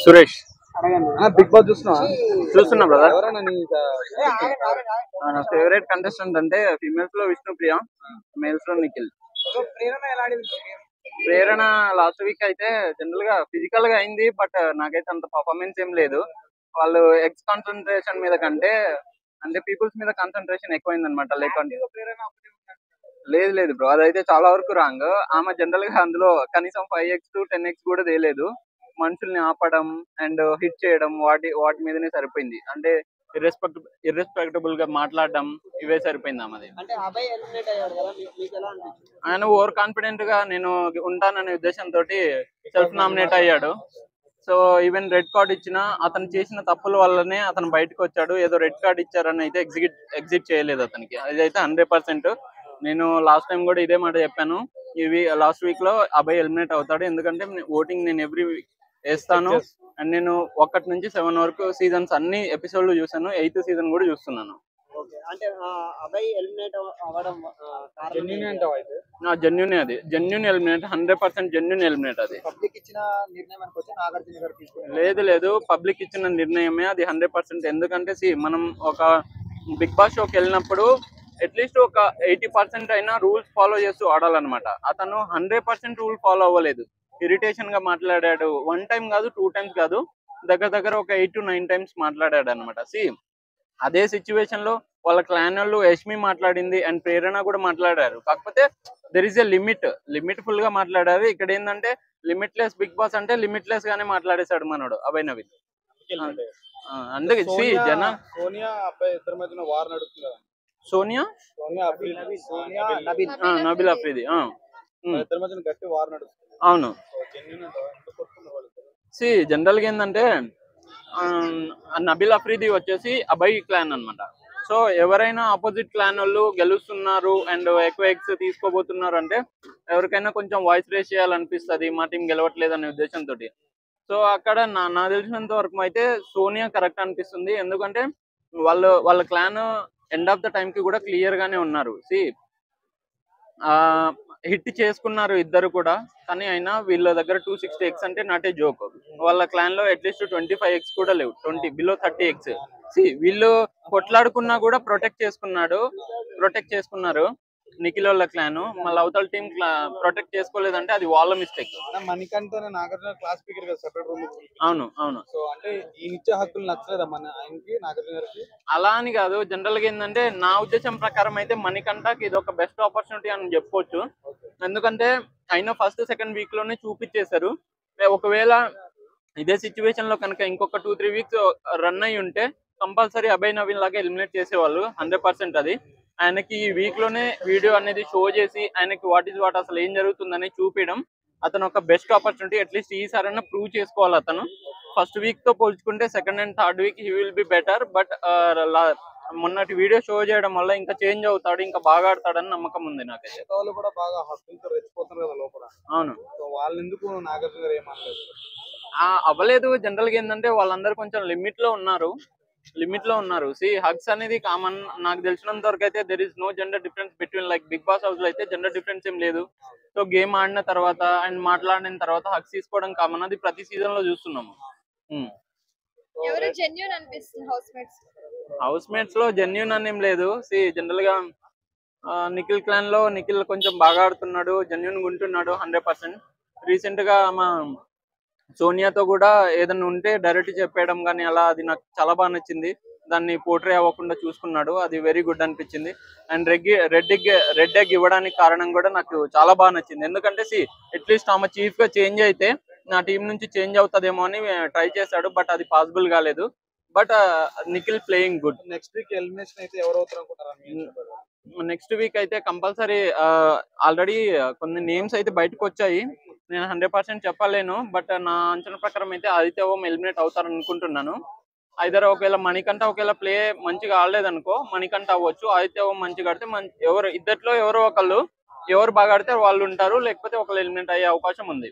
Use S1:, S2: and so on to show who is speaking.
S1: Suresh
S2: big boss
S1: చూస్తున్నా brother. నా favourite contestant అంటే ఫీమేల్స్ లో విష్ణుప్రియ, మేల్స్ లో నిఖిల్. ప్రేరణ లాస్ట్ వీక్ అయితే జనరల్ గా ఫిజికల్ గా అయింది, బట్ నాకైతే అంత పర్ఫార్మెన్స్ ఏం లేదు. వాళ్ళు ఎక్స్ కాన్సన్ట్రేషన్ మీద కంటే అంటే పీపుల్స్ మీద కాన్సన్ట్రేషన్ ఎక్కువైంది అనమాట. లేదు బ్రో, అదైతే చాలా వరకు రాంగ్. ఆమె జనరల్ గా అందులో కనీసం 5x to 10x కూడా తేలేదు. మనుషుల్ని ఆపడం అండ్ హిట్ చేయడం వాటి మీదనే సరిపోయింది. అంటే ఇర్రెస్పెక్టబుల్ గా మాట్లాడడం ఇవే సరిపోయింది ఆమెది. ఆయన ఓవర్ కాన్ఫిడెంట్ గా నేను ఉంటాననే ఉద్దేశంతో సెల్ఫ్ నామినేట్ అయ్యాడు. సో ఈవెన్ రెడ్ కార్డ్ ఇచ్చినా అతను చేసిన తప్పుల వల్లనే అతను బయటకు వచ్చాడు. ఏదో రెడ్ కార్డ్ ఇచ్చారని అయితే ఎగ్జిట్ చేయలేదు అతనికి. అదైతే 100%. నేను లాస్ట్ టైం కూడా ఇదే మాట చెప్పాను. లాస్ట్ వీక్ లో అభయ్ ఎలిమినేట్ అవుతాడు, ఎందుకంటే ఓటింగ్ నేను ఎవ్రీ వీక్ వేస్తాను. అండ్ నేను 1 నుంచి 7 వరకు సీజన్స్ అన్ని ఎపిసోడ్లు చూసాను. 8th సీజన్ కూడా చూస్తున్నాను. జెన్యున్ అది, జెన్యున్ ఎలిమినేట్, 100% జెన్యున్ ఎలిమినేట్ అది. లేదు పబ్లిక్ ఇచ్చిన నిర్ణయమే అది 100%. ఎందుకంటే మనం ఒక బిగ్ బాస్ షోకి వెళ్ళినప్పుడు అట్లీస్ట్ ఒక 80% అయినా రూల్స్ ఫాలో చేస్తూ ఆడాలన్నమాట. అతను 100% రూల్ ఫాలో అవ్వలేదు. ఇరిటేషన్ గా మాట్లాడాడు. 1 టైం కాదు, 2 టైమ్స్ కాదు, దగ్గర ఒక 8 to 9 టైమ్స్ మాట్లాడాడు అనమాట. అదే సిచ్యువేషన్ లో వాళ్ళ క్లాన్ వాళ్ళు యష్మి మాట్లాడింది అండ్ ప్రేరణ కూడా మాట్లాడారు. కాకపోతే there is a limit full గా మాట్లాడారు. ఇక్కడ ఏంటంటే లిమిట్లెస్ బిగ్ బాస్ అంటే లిమిట్లెస్ గానే మాట్లాడేశాడు మనోడు అభయ్ నవీన్. అందుకే సోనియా నబిల్ అఫ్రీది అవును. జనరల్ గా ఏంటంటే నబిల్ అఫ్రీది వచ్చేసి అభయ్ క్లాన్ అన్నమాట. సో ఎవరైనా ఆపోజిట్ క్లాన్ వాళ్ళు గెలుస్తున్నారు అండ్ ఎక్కువ ఎక్స్ తీసుకోబోతున్నారు అంటే ఎవరికైనా కొంచెం వాయిస్ రేస్ చేయాలనిపిస్తుంది, మా టీం గెలవట్లేదు అనే ఉద్దేశంతో. సో అక్కడ నాకు తెలిసినంత వరకు అయితే సోనియా కరెక్ట్ అనిపిస్తుంది. ఎందుకంటే వాళ్ళ clan end of the time కి కూడా క్లియర్ గానే ఉన్నారు. హిట్ చేసుకున్నారు ఇద్దరు కూడా, కానీ అయినా వీళ్ళ దగ్గర 260x అంటే నాట్ ఏ జోక్. వాళ్ళ క్లాన్ లో అట్లీస్ట్ 25x కూడా లేవు, 20 బిలో 30x. వీళ్ళు కొట్లాడుకున్నా కూడా ప్రొటెక్ట్ చేసుకున్నారు నిఖిల్ వాళ్ళ క్లాన్. మళ్ళీ అవతల టీం ప్రొటెక్ట్ చేసుకోలేదంటే అది వాళ్ళ మిస్టేక్. అవును. అలా అని కాదు, జనరల్ గా ఏంటంటే నా ఉద్దేశం ప్రకారం అయితే మణికంఠకి ఇది ఒక బెస్ట్ ఆపర్చునిటీ అని చెప్పుకోవచ్చు. ఎందుకంటే అయినా ఫస్ట్ సెకండ్ వీక్ లోనే చూపించేశారు. ఒకవేళ ఇదే సిచ్యువేషన్ లో కనుక ఇంకొక 2-3 వీక్స్ రన్ అయి ఉంటే కంపల్సరీ అభయ్ నవీన్ లాగా ఎలిమినేట్ చేసేవాళ్ళు 100%. అది ఆయనకి ఈ వీక్ లోనే వీడియో అనేది షో చేసి ఆయనకి వాట్ అసలు ఏం జరుగుతుందని చూపించడం అతను ఒక బెస్ట్ ఆపర్చునిటీ. అట్లీస్ట్ ఈసారైనా ప్రూవ్ చేసుకోవాలి అతను. ఫస్ట్ వీక్ తో పోల్చుకుంటే second and third week he will be better. But మొన్నటి వీడియో షో చేయడం వల్ల ఇంకా చేంజ్ అవుతాడు, ఇంకా బాగా ఆడతాడని నమ్మకం ఉంది నాకైతే. అవును, అవ్వలేదు. జనరల్ గా ఏంటంటే వాళ్ళందరూ కొంచెం లిమిట్ లో ఉన్నారు. హగ్స్ అనేది కామన్. నాకు తెలిసినంత వరకు అయితే there is no gender difference between like Bigg Boss house లో అయితే జెండర్ డిఫరెన్స్ ఏం లేదు. సో గేమ్ ఆడిన తర్వాత అండ్ మాట్లాడిన తర్వాత హగ్స్ తీసుకోవడం కామన్. అది ప్రతి సీజన్ లో చూస్తున్నాము. హౌస్ మేట్స్ లో జెన్యూన్ అని ఏం లేదు. జనరల్ గా నిఖిల్ క్లాన్ లో నిఖిల్ కొంచెం బాగా ఆడుతున్నాడు, జెన్యూన్ గా ఉంటున్నాడు 100%. రీసెంట్ గా మా సోనియాతో కూడా ఏదైనా ఉంటే డైరెక్ట్ చెప్పేయడం కానీ అలా, అది నాకు చాలా బాగా నచ్చింది. దాన్ని పోర్ట్రే అవ్వకుండా చూసుకున్నాడు, అది వెరీ గుడ్ అనిపించింది. అండ్ రెడ్ ఎగ్ ఇవ్వడానికి కారణం కూడా నాకు చాలా బాగా నచ్చింది. ఎందుకంటే అట్లీస్ట్ ఆమె చీఫ్ గా చేంజ్ అయితే నా టీం నుంచి చేంజ్ అవుతుందేమో అని ట్రై చేశాడు, బట్ అది పాసిబుల్ కాలేదు. But Nikhil playing good. Next week elimination అయితే ఎవరు అవుతారు అనుకుంటారు? నెక్స్ట్ వీక్ అయితే కంపల్సరీ ఆల్రెడీ కొన్ని నేమ్స్ అయితే బయటకు వచ్చాయి. నేను 100% చెప్పలేను, బట్ నా అంచనా ప్రకారం అయితే ఆదిత్య ఓం ఎలిమినేట్ అవుతారని అనుకుంటున్నాను. ఒకవేళ మణికంఠ ఒకవేళ ప్లే మంచిగా ఆడలేదనుకో మణికంఠ అవ్వచ్చు. ఆదిత్య ఓం మంచిగా ఆడితే ఇద్దట్లో ఎవరో ఒకళ్ళు ఎవరు బాగా ఆడితే వాళ్ళు ఉంటారు, లేకపోతే ఒకళ్ళు ఎలిమినేట్ అయ్యే అవకాశం ఉంది.